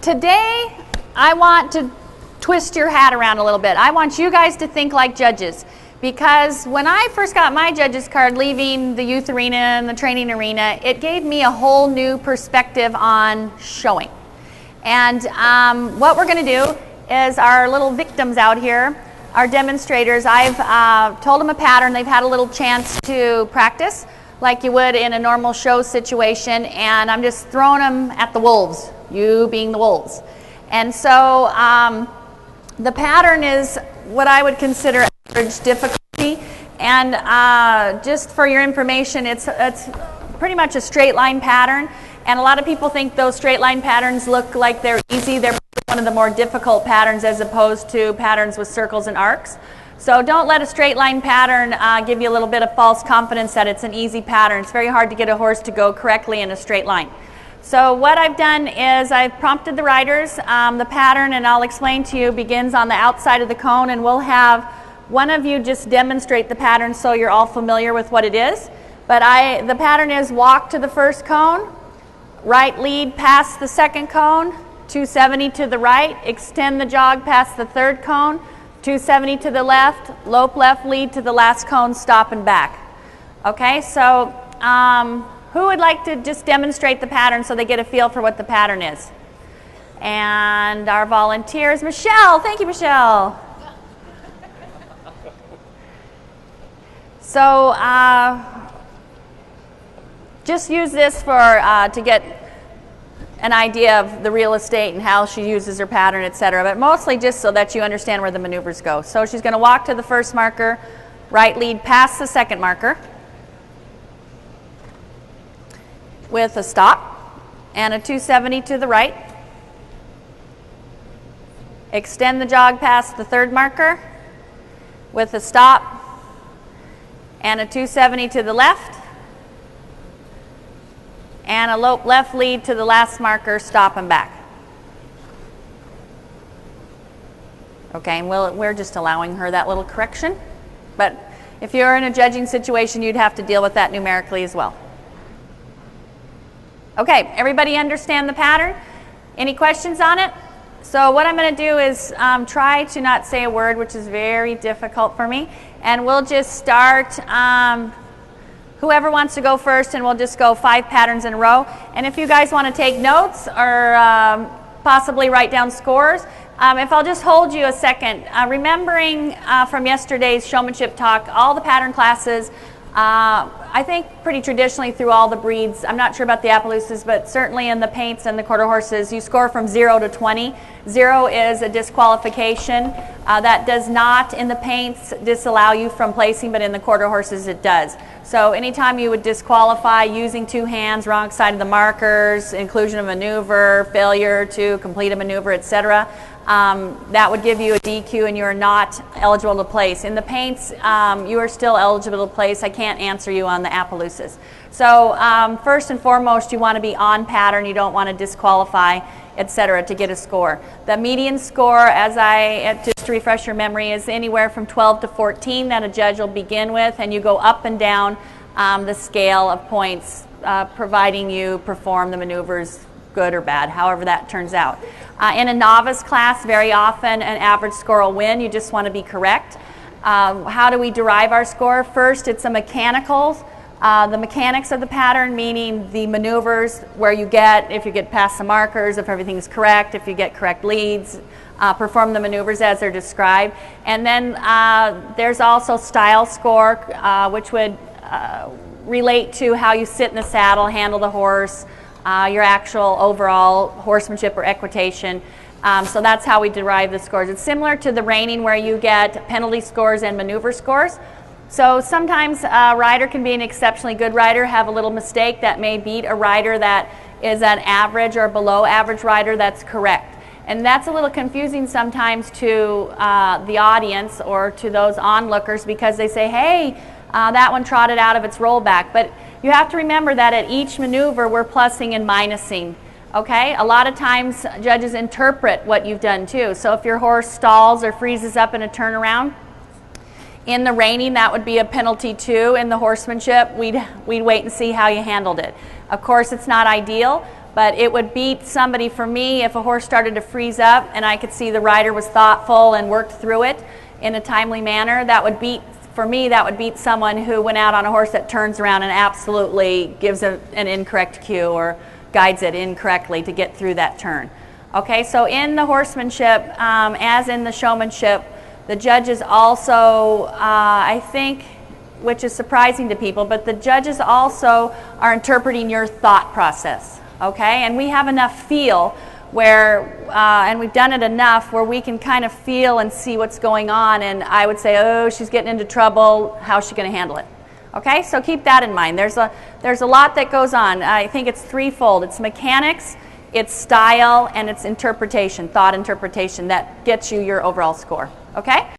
Today, I want to twist your hat around a little bit. I want you guys to think like judges, because when I first got my judges card leaving the youth arena and the training arena, it gave me a whole new perspective on showing. And what we're going to do is our little victims out here, our demonstrators, I've told them a pattern. They've had a little chance to practice like you would in a normal show situation, and I'm just throwing them at the wolves, you being the wolves. And so the pattern is what I would consider average difficulty, and just for your information, it's pretty much a straight line pattern, and a lot of people think those straight line patterns look like they're easy. They're one of the more difficult patterns as opposed to patterns with circles and arcs. So don't let a straight line pattern give you a little bit of false confidence that it's an easy pattern. It's very hard to get a horse to go correctly in a straight line. So what I've done is I've prompted the riders. The pattern, and I'll explain to you, begins on the outside of the cone, and we'll have one of you just demonstrate the pattern so you're all familiar with what it is. But the pattern is walk to the first cone, right lead past the second cone, 270 to the right, extend the jog past the third cone, 270 to the left, lope left lead to the last cone, stop and back. Okay, so who would like to just demonstrate the pattern so they get a feel for what the pattern is? And our volunteer is Michelle. Thank you, Michelle. So just use this for to get an idea of the real estate and how she uses her pattern, etc. But mostly just so that you understand where the maneuvers go. So she's going to walk to the first marker, right lead past the second marker with a stop and a 270 to the right. Extend the jog past the third marker with a stop and a 270 to the left. And a lope left lead to the last marker, stop and back. Okay, and we're just allowing her that little correction. But if you're in a judging situation, you'd have to deal with that numerically as well. Okay, everybody understand the pattern? Any questions on it? So what I'm going to do is try to not say a word, which is very difficult for me. And we'll just start... whoever wants to go first, and we'll just go 5 patterns in a row. And if you guys want to take notes or possibly write down scores, if I'll just hold you a second, remembering from yesterday's showmanship talk, all the pattern classes, I think pretty traditionally through all the breeds, I'm not sure about the Appaloosas, but certainly in the paints and the quarter horses, you score from 0 to 20. 0 is a disqualification. That does not, in the paints, disallow you from placing, but in the quarter horses it does. So anytime you would disqualify using 2 hands, wrong side of the markers, inclusion of maneuver, failure to complete a maneuver, etc., that would give you a DQ and you're not eligible to place. In the paints, you are still eligible to place. I can't answer you on the Appaloosas. So first and foremost, you want to be on pattern. You don't want to disqualify, etc., to get a score. The median score, just to refresh your memory, is anywhere from 12 to 14 that a judge will begin with, and you go up and down the scale of points, providing you perform the maneuvers good or bad, however that turns out. In a novice class, very often an average score will win. You just want to be correct. How do we derive our score? First, it's a mechanicals. The mechanics of the pattern, meaning the maneuvers where you get, if you get past the markers, if everything's correct, if you get correct leads, perform the maneuvers as they're described. And then there's also style score, which would relate to how you sit in the saddle, handle the horse, your actual overall horsemanship or equitation. So that's how we derive the scores. It's similar to the reining where you get penalty scores and maneuver scores. So sometimes a rider can be an exceptionally good rider, have a little mistake that may beat a rider that is an average or below average rider that's correct. And that's a little confusing sometimes to the audience or to those onlookers, because they say, hey, that one trotted out of its rollback. But you have to remember that at each maneuver we're plussing and minusing. Okay, a lot of times judges interpret what you've done too. So if your horse stalls or freezes up in a turnaround, in the reining that would be a penalty too. In the horsemanship, we'd wait and see how you handled it. Of course, it's not ideal, but it would beat somebody, for me, if a horse started to freeze up and I could see the rider was thoughtful and worked through it in a timely manner. That would beat, for me, that would beat someone who went out on a horse that turns around and absolutely gives an incorrect cue or guides it incorrectly to get through that turn. Okay, so in the horsemanship, as in the showmanship, the judges also, I think, which is surprising to people, but the judges also are interpreting your thought process, okay? And we have enough feel where, and we've done it enough where we can kind of feel and see what's going on, and I would say, oh, she's getting into trouble, how's she going to handle it? Okay, so keep that in mind. There's a lot that goes on. I think it's threefold. It's mechanics, it's style, and it's interpretation, thought interpretation that gets you your overall score, okay?